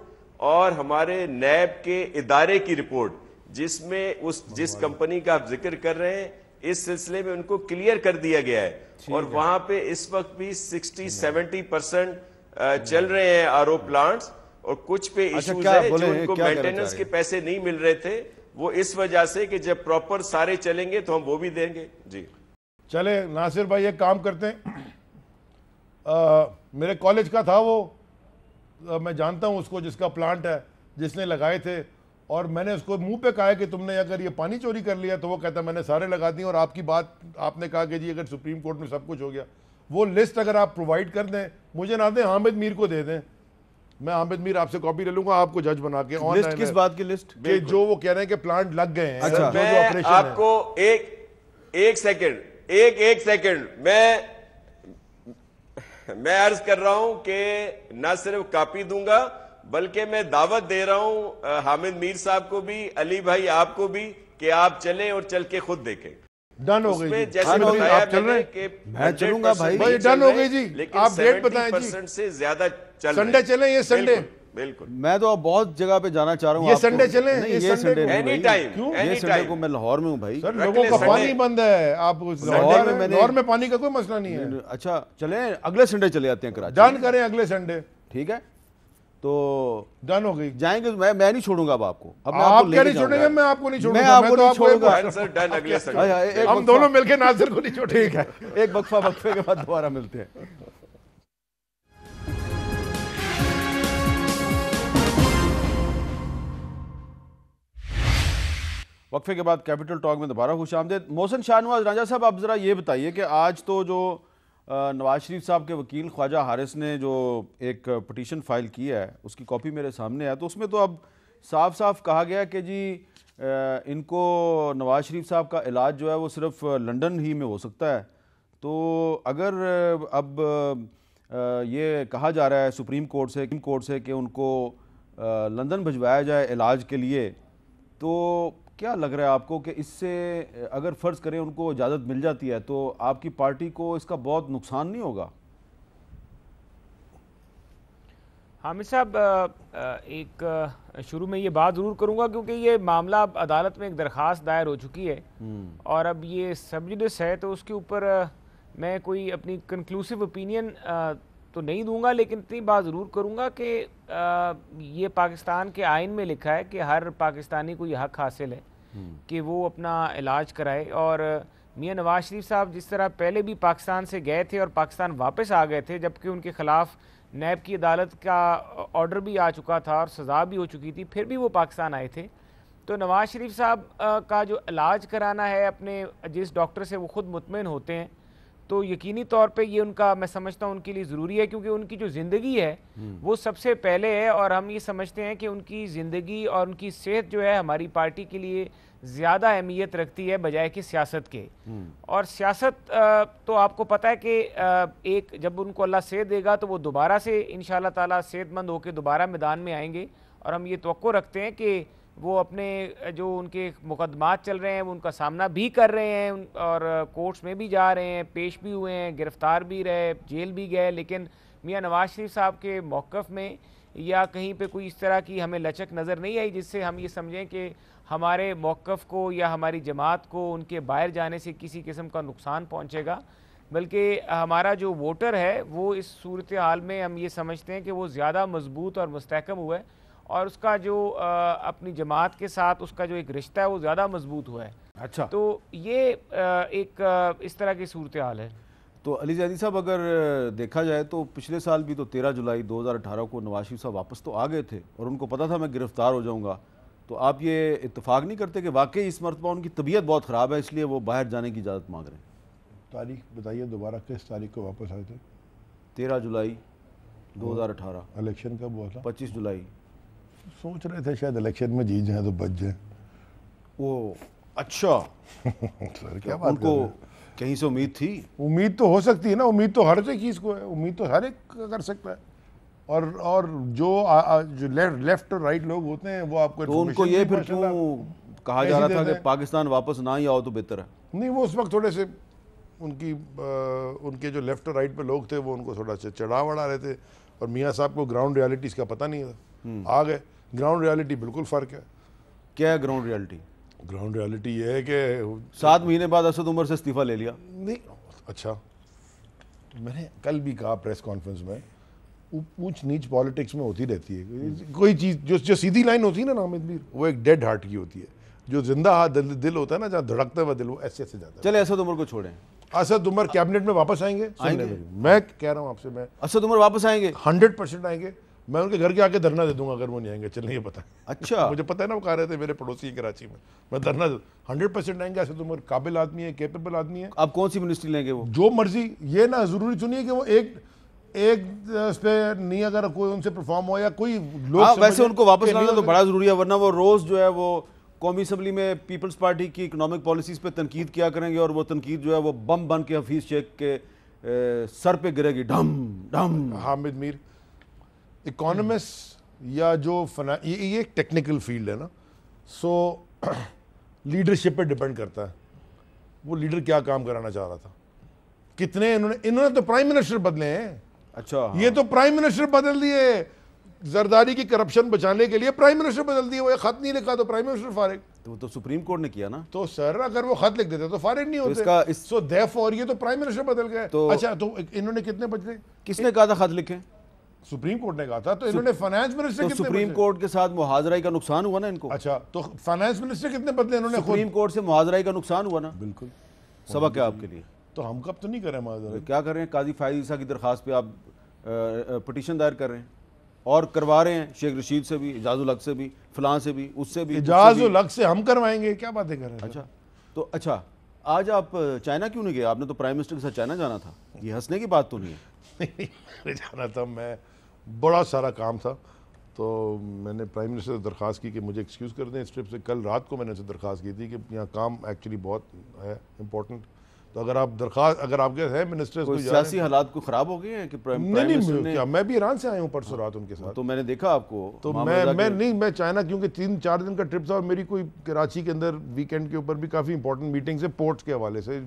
F: اور ہمارے نیب کے ادارے کی رپورٹ, جس میں جس کمپنی کا آپ ذکر کر رہے ہیں اس سلسلے میں ان کو کلیئر کر دیا گیا ہے، اور وہاں پہ اس وقت بھی 60-70% چل رہے ہیں آر او پلانٹس، اور کچھ پہ ایشوز ہے جو ان کو مینٹیننس کے پیسے نہیں مل رہے تھے، وہ اس وجہ سے کہ جب پراپر سارے چلیں گے تو ہم وہ بھی دیں گے. جی
B: چلے ناصر بھائی ایک کام کرتے ہیں، میرے کالج کا تھا وہ، میں جانتا ہوں اس کو جس کا پلانٹ ہے، جس نے لگائے تھے، اور میں نے اس کو منہ پہ کہا کہ تم نے اگر یہ پانی چوری کر لیا تو وہ کہتا میں نے سارے لگا دی، اور آپ کی بات آپ نے کہا کہ جی اگر سپریم کورٹ میں سب کچھ ہو گیا، وہ لسٹ اگر آپ پرووائڈ کر دیں، مجھے نہ دیں حامد میر کو دے دیں، میں حامد میر آپ سے کاپی لے لوں گا، آپ کو جج بنا کے.
A: لسٹ کس بات کی لسٹ؟
B: کہ جو وہ کہہ رہے ہیں کہ پلانٹ لگ گئے ہیں.
F: میں آپ کو ایک سیکنڈ میں عرض کر رہا ہوں کہ نہ صرف کاپی دوں گا بلکہ میں دعوت دے رہا ہوں حامد میر صاحب کو بھی، علی بھائی آپ کو بھی، کہ آپ چلیں اور چل کے خود دیکھیں.
B: ڈن ہو گئی
F: جیسے آپ چل رہے ہیں،
A: میں چلوں گا بھائی،
B: ڈن ہو گئی جی.
F: لیکن
B: آپ ڈیٹ بتائیں جی،
F: 70% سے زیادہ چل
B: سنڈے چلیں، یہ سنڈے
F: بالکل.
A: میں تو اب بہت جگہ پہ جانا چاہ رہا ہوں.
B: یہ سنڈے چلیں،
A: نہیں
B: یہ
A: یہ
B: سنڈے
A: سنڈے
F: اینی ٹائم،
A: یہ سنڈے کو میں لاہور میں ہوں بھائی.
B: سر لوگوں کا پانی بند ہے، آپ لاہور میں پانی کا کوئی مسئلہ نہیں ہے.
A: اچھا چلیں اگلے سنڈے چلے جاتے ہیں کراچی.
B: ڈن کریں اگلے سنڈے.
A: ٹھیک ہے تو
B: ڈن ہو گئی.
A: جائیں گے. میں نہیں چھوڑوں گا اب آپ کو.
B: آپ کیا نہیں چھوڑیں گے؟ میں آپ کو نہیں چھوڑوں گا.
A: میں آپ کو نہیں چھوڑوں گا.
F: ڈن اگلے سنڈے.
B: ہم دونوں مل کے ناصر کو نہیں چھوڑیں گے.
A: ایک وقفے کے بعد دوبارہ ملتے ہیں. وقفے کے بعد کیپٹل ٹاک میں دوبارہ خوش آمدید. محسن شاہ نواز رانجھا صاحب، آپ ذرا یہ بتائیے کہ آج تو جو نواز شریف صاحب کے وکیل خواجہ حارث نے جو ایک پٹیشن فائل کی ہے اس کی کاپی میرے سامنے ہے، تو اس میں تو اب صاف صاف کہا گیا کہ جی ان کو نواز شریف صاحب کا علاج جو ہے وہ صرف لنڈن ہی میں ہو سکتا ہے. تو اگر اب یہ کہا جا رہا ہے سپریم کورٹ سے کہ ان کو لندن بھجوایا جائے علاج کے لیے، تو کیا لگ رہا ہے آپ کو کہ اس سے اگر فرض کریں ان کو اجازت مل جاتی ہے تو آپ کی پارٹی کو اس کا بہت نقصان نہیں ہوگا؟
E: حامد صاحب، ایک شروع میں یہ بات ضرور کروں گا کیونکہ یہ معاملہ اب عدالت میں ایک درخواست دائر ہو چکی ہے اور اب یہ سب جوڈس ہے، تو اس کے اوپر میں کوئی اپنی کنکلوسیو اوپینین تو نہیں دوں گا، لیکن اتنی بات ضرور کروں گا کہ یہ پاکستان کے آئین میں لکھا ہے کہ ہر پاکستانی کو یہ حق حاصل ہے کہ وہ اپنا علاج کرائے. اور میاں نواز شریف صاحب جس طرح پہلے بھی پاکستان سے گئے تھے اور پاکستان واپس آ گئے تھے، جبکہ ان کے خلاف نیب کی عدالت کا آرڈر بھی آ چکا تھا اور سزا بھی ہو چکی تھی، پھر بھی وہ پاکستان آئے تھے. تو نواز شریف صاحب کا جو علاج کرانا ہے اپنے جس ڈاکٹر سے وہ خود مطمئن ہوتے ہیں، تو یقینی طور پہ یہ ان کا میں سمجھتا ہوں ان کے لیے ضروری ہے، کیونکہ ان کی جو زندگی ہے وہ سب سے پہلے ہے، اور ہم یہ سمجھتے ہیں کہ ان کی زندگی اور ان کی صحت جو ہے ہماری پارٹی کے لیے زیادہ اہمیت رکھتی ہے بجائے کہ سیاست کے. اور سیاست تو آپ کو پتہ ہے کہ ایک جب ان کو اللہ صحت دے گا تو وہ دوبارہ سے انشاءاللہ تعالیٰ صحت مند ہو کے دوبارہ میدان میں آئیں گے، اور ہم یہ توقع رکھتے ہیں کہ وہ اپنے جو ان کے مقدمات چل رہے ہیں وہ ان کا سامنا بھی کر رہے ہیں اور کورٹس میں بھی جا رہے ہیں، پیش بھی ہوئے ہیں، گرفتار بھی رہے، جیل بھی گئے. لیکن میاں نواز شریف صاحب کے موقف میں یا کہیں پہ کوئی اس طرح کی ہمیں لچک نظر نہیں آئی جس سے ہم یہ سمجھیں کہ ہمارے موقف کو یا ہماری جماعت کو ان کے باہر جانے سے کسی قسم کا نقصان پہنچے گا. بلکہ ہمارا جو ووٹر ہے وہ اس صورتحال میں ہم یہ سمجھتے ہیں کہ وہ زیادہ مضبوط اور مستحکم ہوا ہے، اور اس کا جو اپنی جماعت کے ساتھ اس کا جو ایک رشتہ ہے وہ زیادہ مضبوط ہوا ہے.
A: اچھا،
E: تو یہ ایک اس طرح کی صورتحال ہے.
A: تو علی زیدی صاحب اگر دیکھا جائے تو پچھلے سال بھی تو 13 جولائی 2018 کو نواز شریف صاحب واپس تو آ گئے تھے اور ان کو پتا تھا میں گرفتار ہو جاؤں گا. تو آپ یہ اتفاق نہیں کرتے کہ واقعی اس مرتبہ ان کی طبیعت بہت خراب ہے اس لیے وہ باہر جانے کی اجازت مانگ رہے ہیں؟
B: تاریخ بتائیے دوبارہ، کس تاریخ کو واپس آئے تھے؟
A: 13 جولائی 2018.
B: الیکشن کب ہوا تھا؟
A: 25 جولائی.
B: سوچ رہے تھے شاید الیکشن میں جیت جائیں تو بچ جائیں.
A: وہ اچھا
B: سر کیا
A: ان
B: بات
A: کو کہیں سے امید تھی؟
B: امید تو ہو سکتی ہے نا، امید تو ہر ایک چیز کو ہے، امید تو ہر ایک کر سکتا ہے. اور جو لیفٹ اور رائٹ لوگ ہوتے ہیں وہ آپ کو
A: تو ان کو یہ پھر کیوں کہا جا رہا تھا کہ پاکستان واپس نہ ہی آؤ تو بہتر ہے؟
B: نہیں، وہ اس وقت تھوڑے سے ان کے جو لیفٹ اور رائٹ پہ لوگ تھے وہ ان کو تھوڑا سا چڑھا وڑا رہے تھے، اور میاں صاحب کو گراؤنڈ ریالٹیز کا پتہ نہیں تھا. آ گئے، گراؤنڈ ریالٹی بالکل فرق ہے.
A: کیا ہے گراؤنڈ ریالٹی؟
B: گراؤنڈ ریالٹی یہ ہے کہ
A: 7 مہینے بعد اسد عمر سے استعفیٰ لے لیا.
B: نہیں اچھا میں نے کل بھی کہا پریس کانفرنس میں اونچ نیچ پالیٹکس میں ہوتی رہتی ہے. کوئی چیز جو سیدھی لائن ہوتی ہے نا حامد میر وہ ایک ڈیڈ ہارٹ کی ہوتی ہے. جو زندہ دل ہوتا ہے نا جہاں دھڑکتا ہوا دل وہ ایسے ایسے جاتا ہے.
A: چلے اسد عمر کو چھوڑیں.
B: اسد عمر کیبنٹ میں واپس آئیں گے. میں کہہ رہا ہوں آپ سے میں
A: اسد عمر واپس آئیں گے
B: 100% آئیں گے. میں ان کے گھر کے آ کے دھرنا دے دوں گا اگر وہ نہیں آئیں گے. چلیں یہ پتہ ہے.
A: اچھا
B: مجھے پتہ ہے نا وہ کہہ رہے تھے میرے پڑوسی ہیں کراچی میں دھرنا 100% آئیں گے. اسد عمر قابل آدمی ہے, کیپیبل آدمی ہے.
A: آپ کون سی منسٹری لیں گے وہ؟
B: جو مرضی. یہ نہ ضروری سنیے کہ وہ ایک اس پہ نہیں اگر کوئی ان سے پرفارم ہو یا کوئی لوگ
A: ویسے ان کو واپس لانا تو بڑا ضروری ہے, ورنہ وہ روز جو ہے وہ قومی اسمبلی میں پیپلز پارٹی کی اکنامک پالیسیز پہ تنقید کیا کریں گے, اور وہ تنقید جو ہے وہ بم بن کے حفیظ شیخ کے سر پہ گرے گی ڈھم ڈھم.
B: حامد میر اکانومسٹ یا جو یہ ایک ٹیکنیکل فیلڈ ہے نا, سو لیڈرشپ پہ ڈیپینڈ کرتا ہے وہ لیڈر کیا کام کرانا چاہ رہا تھا. کتنے انہوں نے تو پرائم منسٹر بدلے ہیں.
A: اچھا
B: یہ تو پرائم منسٹر بدل دیے زرداری کی کرپشن بچانے کے لیے. پرائم منسٹر بدل دیے. وہ ایک خط نہیں لکھا تو پرائم منسٹر فارغ.
A: وہ تو سپریم کورٹ نے کیا نا.
B: تو سر اگر وہ خط لکھ دیتے تو فارغ نہیں ہوتے. سو دیرفور یہ تو پرائم منسٹر بدل گئے. اچھا تو انہوں نے کتنے بدلے؟
A: کس نے کہا تھا خط لکھیں؟
B: سپریم کورٹ نے کہا تھا. تو انہوں نے فائنانس منسٹر کتنے
A: سپریم کورٹ کے ساتھ محاذرائی کا نقصان ہوا نا ان کو.
B: اچھا تو فائنانس منسٹر کتنے بدلے انہوں نے؟
A: سپریم کورٹ سے محاذرائی کا نقصان ہوا نا.
B: بالکل.
A: سبق ہے آپ کے لیے.
B: تو ہم کب تو نہیں کر رہے معذرت.
A: کیا کر رہے ہیں؟ قاضی فائز عیسیٰ کی درخواست پہ آپ پٹیشن دائر کر رہے ہیں اور کروا رہے ہیں شیخ رشید سے بھی, اعجاز الحق سے بھی, فلاں سے بھی, اس سے بھی.
B: اعجاز الحق سے ہم کروائیں گے. کیا باتیں کر رہے ہیں؟
A: اچھا تو اچھا آج آپ چائنا کیوں نہیں گئے؟ آپ نے تو پرائم منسٹر کے ساتھ چائنا جانا تھا. یہ ہنسنے کی بات تو نہیں ہے.
B: جانا تھا, میں بڑا سارا کام تھا تو میں نے پرائم منسٹر سے درخواست کی کہ مجھے ایکسکیوز کر دیں اس ٹرپ سے. کل رات کو میں نے اسے درخواست کی تھی کہ یہاں کام ایکچولی بہت ہے امپورٹنٹ. تو اگر آپ کے ہیں منسٹر
A: کوئی سیاسی حالات کو خراب ہو گئے ہیں کہ پرائم منسٹر نے؟
B: کیا میں بھی ایران سے آیا ہوں پرسوں رات ان کے ساتھ.
A: تو میں نے دیکھا آپ کو.
B: تو میں چائنا کیونکہ 3-4 دن کا ٹرپ تھا اور میری کوئی کراچی کے اندر ویکینڈ کے اوپر بھی کافی امپورٹنٹ میٹنگز ہیں پورٹس کے حوالے سے,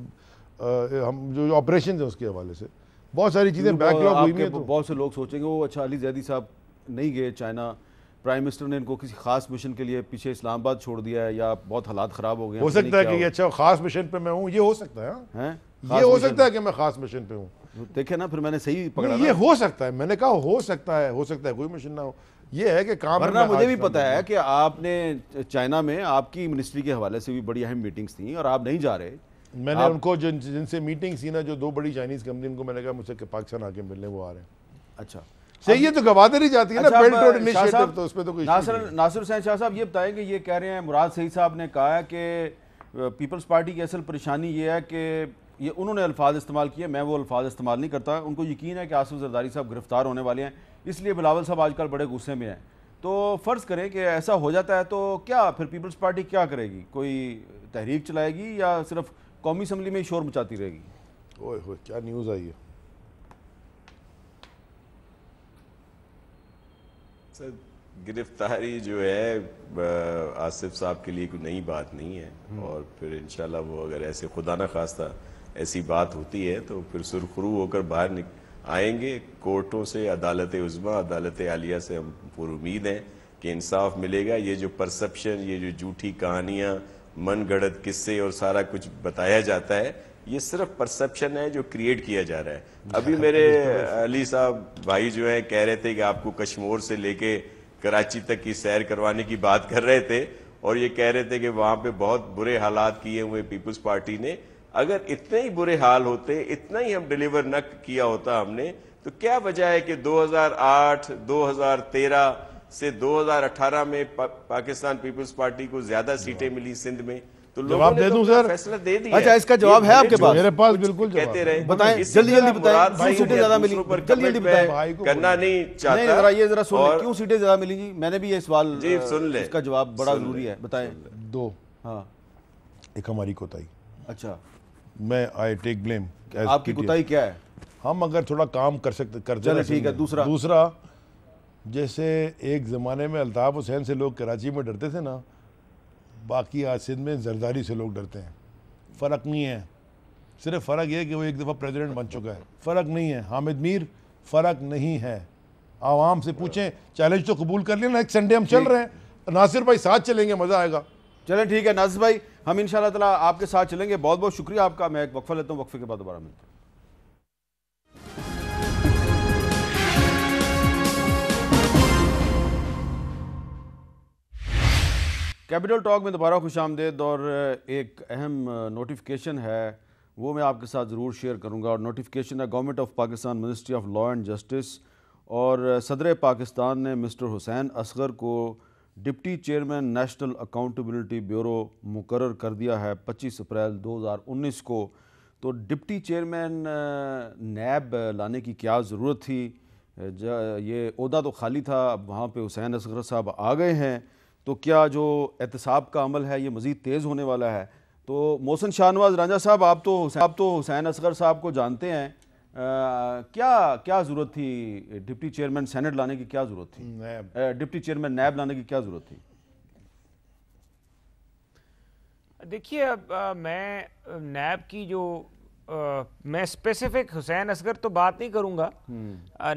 B: ہم جو آپریشنز ہیں اس کے حوالے سے بہت ساری چیزیں بیک لاگ ہوئی ہیں.
A: بہت سے لوگ سوچیں گے وہ اچھا علی زیدی صاحب نہیں گئے چائنا, پرائم منسٹر نے ان کو کسی خاص مشن کے لیے پیچھے اسلام آباد چھوڑ دیا ہے یا بہت حالات خراب ہو گئے.
B: ہو سکتا ہے کہ یہ اچھا خاص مشن پہ میں ہوں. یہ ہو سکتا ہے, یہ ہو سکتا ہے کہ میں خاص مشن پہ ہوں.
A: دیکھیں نا پھر میں نے صحیح پکڑا.
B: یہ ہو سکتا ہے, میں نے کہا ہو سکتا ہے کوئی مشن نہ ہو. یہ ہے کہ کام.
A: ورنہ مجھے بھی پتا ہے کہ آپ نے چائنا میں آپ کی منسٹری کے حوالے سے بھی بڑی اہم میٹنگز تھیں اور آپ نہیں جا رہے.
B: میں نے ان کو جن سے میٹنگ تھی نا, جو 2 بڑی چائنیز کمپنی, ان کو میں نے کہا مجھ سے پاکستان آ کے ملنے, وہ آ رہے ہیں.
A: اچھا
B: صحیح ہے, تو گوادر ہی جاتی ہے نا بیلٹ روڈ انیشیٹو, تو اس پہ تو کوئی
A: ناصر حسین شاہ صاحب یہ بتائیں کہ یہ کہہ رہے ہیں مراد سعید صاحب نے کہا ہے کہ پیپلز پارٹی کی اصل پریشانی یہ ہے کہ یہ انہوں نے الفاظ استعمال کیے, میں وہ الفاظ استعمال نہیں کرتا. ان کو یقین ہے کہ آصف زرداری صاحب گرفتار ہونے والے ہیں, اس لیے بلاول صاحب آج کل بڑے غصے میں ہیں. تو فرض کریں کہ ایسا ہو جاتا ہے تو کیا پھر پیپلز پارٹی کیا کرے گی؟ کوئی تحریک چلائے گی یا صرف قومی اسمبلی میں شور مچاتی رہے گی؟
B: اوئے ہوئے کیا نیوز آئی ہے.
F: سر گرفتاری جو ہے آصف صاحب کے لیے کوئی نئی بات نہیں ہے, اور پھر انشاءاللہ وہ اگر ایسے خدا نہ خواستہ ایسی بات ہوتی ہے تو پھر سرخرو ہو کر باہر آئیں گے کورٹوں سے. عدالت عظمیٰ, عدالت عالیہ سے ہم پر امید ہیں کہ انصاف ملے گا. یہ جو پرسپشن, یہ جو جھوٹی کہانیاں, من گڑت قصے اور سارا کچھ بتایا جاتا ہے, یہ صرف پرسپشن ہے جو کریٹ کیا جا رہا ہے. ابھی میرے علی صاحب بھائی جو ہیں کہہ رہے تھے کہ آپ کو کشمور سے لے کے کراچی تک کی سیر کروانے کی بات کر رہے تھے, اور یہ کہہ رہے تھے کہ وہاں پہ بہت برے حالات کیے ہوئے پیپلز پارٹی نے. اگر اتنے ہی برے حال ہوتے, اتنا ہی ہم ڈیلیور نہ کیا ہوتا ہم نے, تو کیا وجہ ہے کہ 2008, 2013 سے 2018 میں پاکستان پیپلز پارٹی کو زیادہ سیٹیں ملی سندھ میں؟ تو
B: جواب دے دوں سر؟
F: فیصلہ دے دیا.
A: اچھا اس کا جواب ہے آپ کے پاس؟
B: میرے پاس بالکل
F: کہتے رہے.
A: بتائیں جلدی بتائیں, کیوں سیٹیں زیادہ ملی؟ جلدی بتائیں.
F: کرنا نہیں چاہتا.
A: نہیں ذرا یہ ذرا سن لیں, کیوں سیٹیں زیادہ ملی جی؟ میں نے بھی یہ سوال,
F: جی سن لیں,
A: اس کا جواب بڑا ضروری ہے, بتائیں.
B: 2
A: ہاں,
B: ایک ہماری کوتاہی.
A: اچھا
B: میں آئی ٹیک بلیم.
A: آپ کی کوتاہی کیا ہے؟
B: ہم اگر تھوڑا کام کر سکتے
A: چلے ٹھیک ہے.
B: دوسرا جیسے ایک زمانے میں الطاف حسین سے لوگ کراچی میں ڈرتے تھے نا, باقی آج سندھ میں زرداری سے لوگ ڈرتے ہیں. فرق نہیں ہے, صرف فرق یہ ہے کہ وہ ایک دفعہ پریزیڈنٹ بن چکا ہے. فرق نہیں ہے حامد میر, فرق نہیں ہے. عوام سے پوچھیں, چیلنج تو قبول کر لیا نا, ایک سنڈے ہم چل رہے ہیں, ناصر بھائی ساتھ چلیں گے، مزہ آئے گا.
A: چلیں ٹھیک ہے ناصر بھائی، ہم انشاءاللہ تعالیٰ آپ کے ساتھ چلیں گے. بہت بہت شکریہ آپ کا. میں ایک وقفہ لیتا ہوں، وقفے کے بعد دوبارہ ملتے ہیں. کیپٹل ٹاک میں دوبارہ خوش آمدید. اور ایک اہم نوٹیفیکیشن ہے وہ میں آپ کے ساتھ ضرور شیئر کروں گا. اور نوٹیفیکیشن ہے government of Pakistan, ministry of law and justice اور صدر پاکستان نے مسٹر حسین اصغر کو deputy chairman national accountability bureau مقرر کر دیا ہے 25 اپریل 2019 کو. تو ڈپٹی چیئرمین نیب لانے کی کیا ضرورت تھی؟ یہ عہدہ تو خالی تھا، اب وہاں پہ حسین اصغر صاحب آ گئے ہیں. تو کیا جو احتساب کا عمل ہے یہ مزید تیز ہونے والا ہے؟ تو محسن شاہ نواز رانجھا صاحب، آپ تو حسین اصغر صاحب کو جانتے ہیں، کیا ضرورت تھی ڈپٹی چیئرمین سینٹ لانے کی؟ کیا ضرورت تھی ڈپٹی چیئرمین نیب لانے کی؟ کیا ضرورت تھی؟
E: دیکھیے اب میں نیب کی میں اسپیسیفک حسین اصغر تو بات نہیں کروں گا.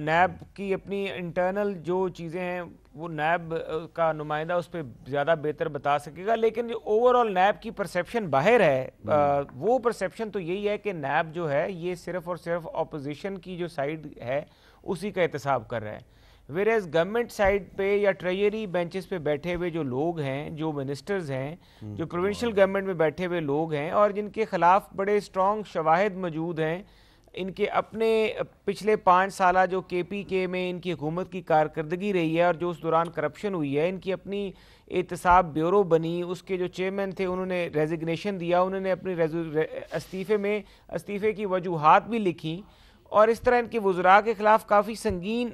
E: نیب کی اپنی انٹرنل جو چیزیں ہیں وہ نیب کا نمائندہ اس پہ زیادہ بہتر بتا سکے گا. لیکن جو اوور آل نیب کی پرسیپشن باہر ہے، وہ پرسیپشن تو یہی ہے کہ نیب جو ہے یہ صرف اور صرف اپوزیشن کی جو سائیڈ ہے اسی کا احتساب کر رہا ہے. ویئرز گورنمنٹ سائیڈ پہ یا ٹریجری بینچز پہ بیٹھے ہوئے جو لوگ ہیں، جو منسٹرز ہیں، جو پروونشل گورنمنٹ میں بیٹھے ہوئے لوگ ہیں اور جن کے خلاف بڑے اسٹرانگ شواہد موجود ہیں، ان کے اپنے پچھلے 5 سالہ جو کے پی کے میں ان کی حکومت کی کارکردگی رہی ہے اور جو اس دوران کرپشن ہوئی ہے، ان کی اپنی احتساب بیورو بنی، اس کے جو چیئرمین تھے انہوں نے ریزگنیشن دیا، انہوں نے اپنی استعفے کی وجوہات بھی لکھی. اور اس طرح ان کے وزراء کے خلاف کافی سنگین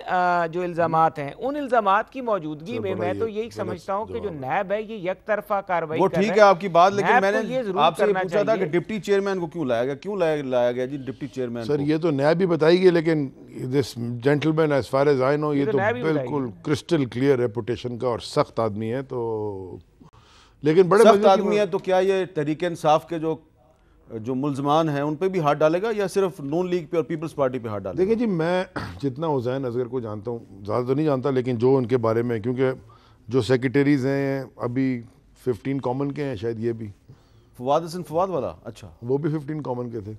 E: جو الزامات ہیں، ان الزامات کی موجودگی میں تو یہی سمجھتا ہوں کہ جو نیب ہے یہ یک طرفہ کارروائی
A: وہ ٹھیک ہے آپ کی بات، لیکن میں نے آپ سے پوچھا تھا کہ ڈپٹی چیئرمین کو کیوں لایا گیا جی ڈپٹی چیئرمین؟
B: سر یہ تو نیب بھی بتائی گئی، لیکن this gentleman as far as I know یہ تو بالکل کرسٹل کلیئر ریپوٹیشن کا اور سخت آدمی ہے. تو لیکن بڑے
A: سخت آدمی ہے تو کیا یہ تحریک انصاف کے جو ملزمان ہیں ان پہ بھی ہاتھ ڈالے گا یا صرف نون لیگ پہ اور پیپلز پارٹی پہ ہاتھ ڈالے گا؟
B: دیکھیں جی، میں جتنا حسین اصغر کو جانتا ہوں زیادہ تو نہیں جانتا، لیکن جو ان کے بارے میں، کیونکہ جو سیکریٹریز ہیں ابھی 15 کامن کے ہیں شاید، یہ بھی
A: فواد حسن فواد والا، اچھا
B: وہ بھی 15 کامن کے تھے.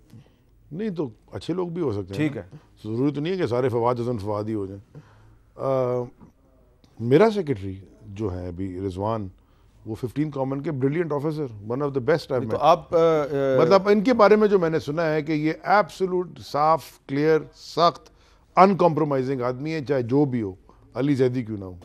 B: نہیں تو اچھے لوگ بھی ہو سکتے ہیں،
A: ٹھیک ہے،
B: ضروری تو نہیں ہے کہ سارے فواد حسن فواد ہی ہو جائیں. میرا سیکریٹری جو ہے ابھی رضوان، وہ 15 کامن کے brilliant officer, one of the best.
A: تو آپ
B: مطلب ان کے بارے میں جو میں نے سنا ہے کہ یہ ایبسولوٹ صاف، کلیئر، سخت، ان کمپرومائزنگ آدمی ہے، چاہے جو بھی ہو، علی زیدی کیوں نہ ہو.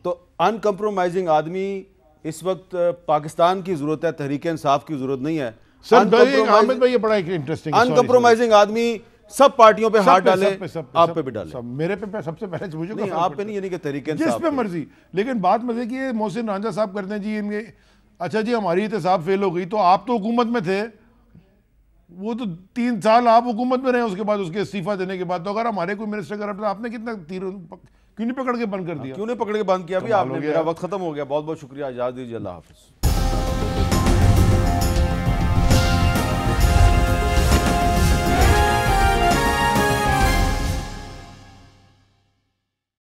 A: تو ان کمپرومائزنگ آدمی اس وقت پاکستان کی ضرورت ہے، تحریک انصاف کی ضرورت نہیں ہے.
B: سر احمد بھائی یہ بڑا انٹرسٹنگ،
A: ان کمپرومائزنگ آدمی سب پارٹیوں پہ ہاتھ ڈالے، آپ پہ بھی ڈالے.
B: میرے پہ سب سے پہلے پوچھو
A: نہیں آپ پہ نہیں، یعنی کہ تحریک انصاف
B: جس پہ مرضی. لیکن بات مزے کی ہے، محسن رانجھا صاحب کرتے ہیں جی ان کے، اچھا جی ہماری احتساب فیل ہو گئی تو آپ تو حکومت میں تھے، وہ تو 3 سال آپ حکومت میں رہے، اس کے بعد اس کے استعفیٰ دینے کے بعد تو اگر ہمارے کوئی منسٹر کرپٹ، آپ نے کتنا تیر کیوں نہیں پکڑ کے بند کر دیا؟
A: کیوں نہیں پکڑ کے بند کیا؟ ابھی آپ نے، میرا وقت ختم ہو گیا. بہت بہت شکریہ، اجازت دیجیے، اللہ حافظ.